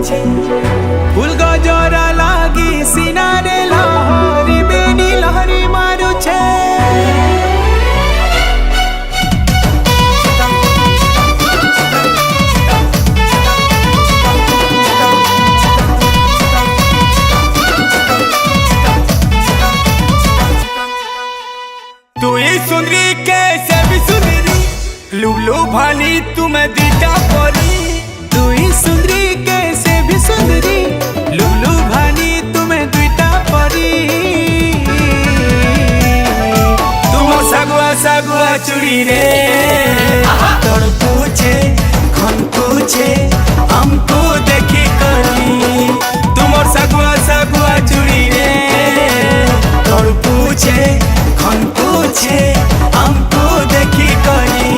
फूल गजरा लागी सिनारे लहरी बेनी लहरी मारुछे। तू ही सुंदरी कैसे भी सुंदरी, लुलू भाली तुम्हें दीटा परी। तू ही सुंदरी कैसे भी सुंदरी, लुलू भाली तुम्हें दीटा परी। तुम सगुआ सगुआ चुड़ी रे, तोड़ पूछे खन पूछे हमको देखी करी। तुम सगुआ सगुआ चुड़ी रे, तोड़ पूछे खन पूछे हमको देखी करी।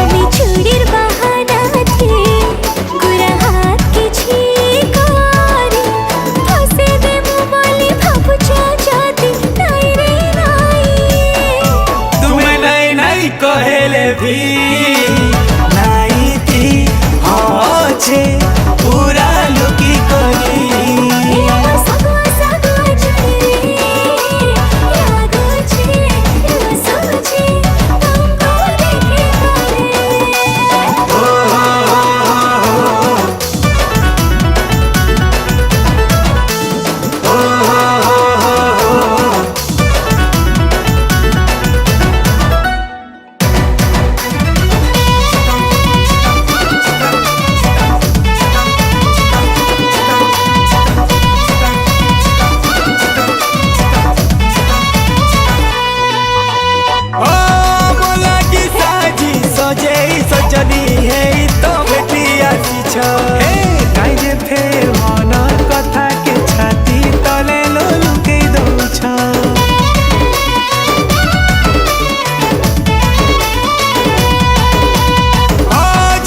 আমি চুড়ির বাহানাতে গোরা হাত কিছু করি, ফসে দেবো বলে ভাবুছ যদি নাই রে নাই। तुम्हें नहीं नहीं कहेले भी नहीं थी हाँ छे पूरा लुकी करी। আমার সাগুয়া সাগুয়া চুড়ি রে, লাগছে রসছে তুমকো দেখে ओ बोला कि साजी सजे सजनी है तो बेटी आसी छ। हे काई जे फेर मन कथा के छाती तले लुके दउछ।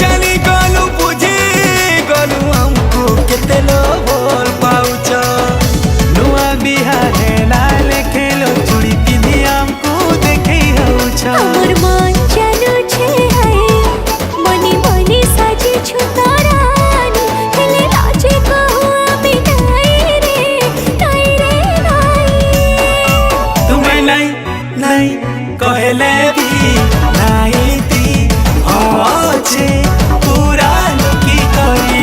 जानी गलु बुझी गलु हमको केते लो बोल पाउछ। नुआ बिहारे लाल खेलो चूड़ी पिंधी हमको देखै हउछ। আমার মন জানুছে হায় মনে মনে সাজিছু তারানি, হেলে লাজে কহু আমি নাই রে নাই রে নাই। तुम्हें नहीं नहीं कहले भी नहीं थी हाँ छे पूरा लुकी करी।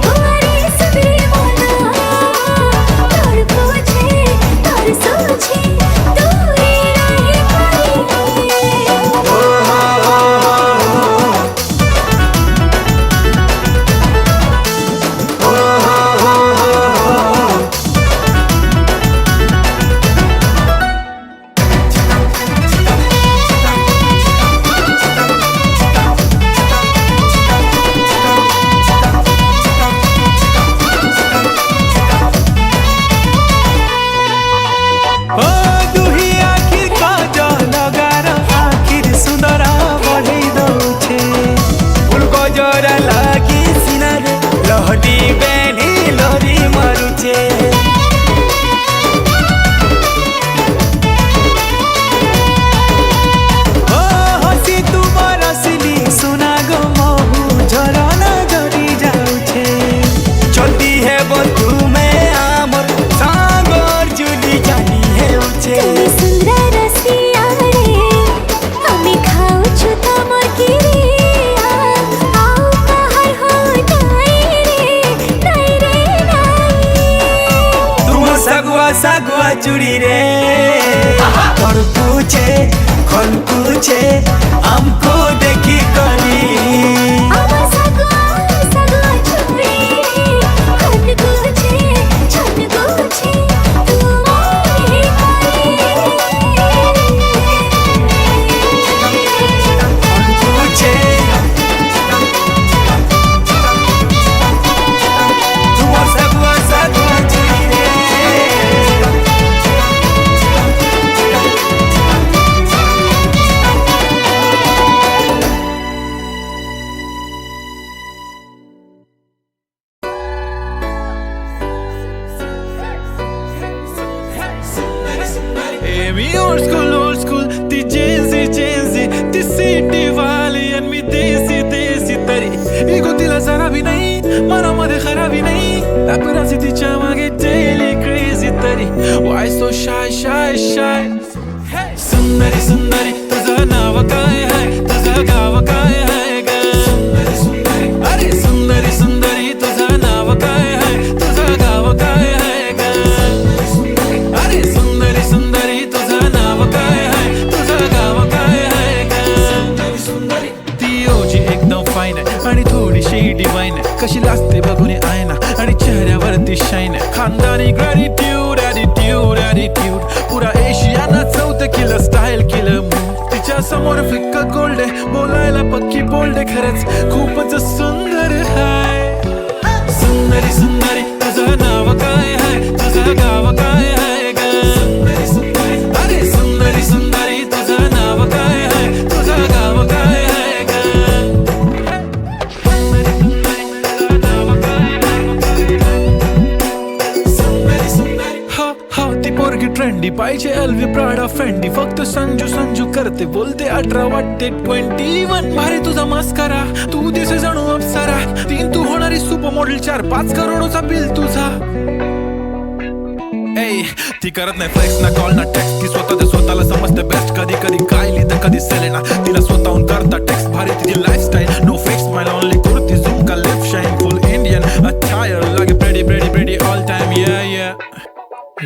गोरी सुधरी मोना तोर पूछे तोर सोचे दूरी रही करी। ओ दुही आखिर काजल लगार आखिर सुंदर बढ़ई दउछे। फूल गजरा लागी सिनारे लहटी बेनी लहरी मारुछे। ओ हसी तुमर असली सुना गो महू झरना झरी जाउछे। चलती है बंधु में आमर सागर जुली जानी है उछे। তুমি সুন্দর রসিয়া রে, আমি খাওছু তোমার কিরিয়া। আও কাহার হো নাই রে নাই রে নাই। तुम सगुआ सगुआ चुड़ी रे, और पूछे खन पूछे हमको देखी करी। আমার সাগুয়া সাগুয়া চুড়ি খন গুছে ছন গুছে তুমি করি। खन पूछे तुम सगुआ सगुआ चुड़ी रे। Mi old school, ti Gen Z, ti city valley and mi desi tari. Iko tila sana भी नहीं मनामध्ये खराबी नाही paparazzi तिच्या मागे daily crazy तरी why so shy shy shy सुंदरी सुंदरी तुझं नाव काय आहे तुझं गाव काय आहे ग सुंदरी सुंदरी अरे सुंदरी सुंदरी तुझं नाव काय आहे तुझं गाव काय आहे ग अरे सुंदरी सुंदरी तुझं नाव काय आहे तुझं गाव काय आहे ग सुंदरी सुंदरी ती ओजी एकदम फाईन आहे आणि थोडीशी डिवाइन आहे कशी लाजते बघून आयना आणि चेहऱ्यावरती शाईन आहे खानदानी ग्रॅटिट्यूड ॲटिट्यूड ॲटिट्यूड पुरा एशियाना चौथं किलं स्टाईल केलं मूव तिच्या समोर फिक्क गोल्ड आहे बोलायला पक्की बोल्ड आहे खरंच खूपच सुंदर आहे सुंदरी सुंदरी तुझं नाव काय आहे तुझं गाव काय आहे ग सुंदरी सुंदरी अरे सुंदरी सुंदरी तुझं नाव काय आहे तुझं गाव काय आहे ग सुंदरी सुंदरी तुझं नाव काय आहे सुंदरी सुंदरी हो हो ती पोरगी ट्रेंडी पाहिजे एलवी प्राडा फेंडी फक्त संजू संजू करते बोलते 18 वाटते 21 भारी तुझा मस्करा तू दिसे जणू अप्सरा 3 तू होणारी सुपर मॉडेल 4-5 करोडचा बिल तुझा ए ती करत नाही फ्लेक्स ना कॉल ना टेक्स्ट ती स्वतःला समजते बेस्ट कधी कधी काय लिहितं कधी सेलेना तिला स्वतःहून करता टेक्स्ट भारी तिची lifestyle no fix my only kurti झुम का lip shine full Indian attire लागे pretty pretty pretty all time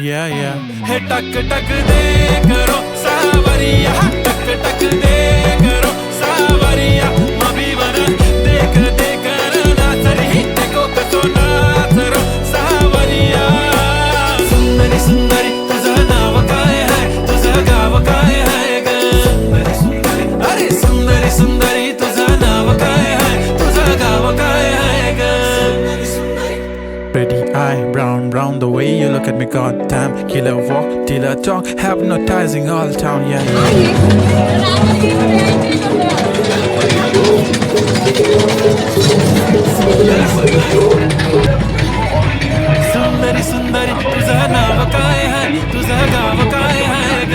yeah हे टक टक दे करो सावरिया टक टक दे करो सावरिया मभी बना देख देख नाचरी देखो कसो नाचरो सावरिया सुंदरी सुंदरी तुझं नाव काय आहे तुझं गाव काय आहे ग सुंदरी सुंदरी अरे सुंदरी सुंदरी तुझं नाव काय आहे तुझं गाव काय आहे ग सुंदरी सुंदरी pretty eye brown brown the way you look at me god damn killer walk till I talk hypnotizing all town yeah सुंदरी सुंदरी तुझं नाव काय आहे तुझं गाव काय आहे ग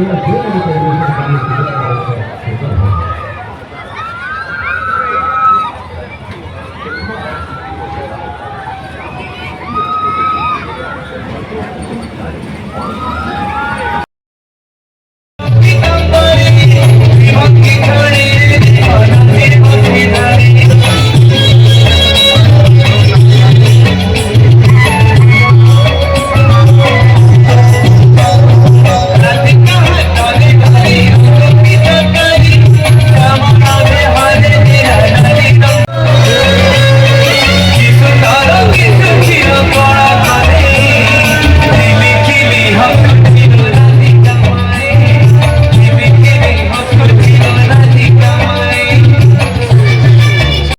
Good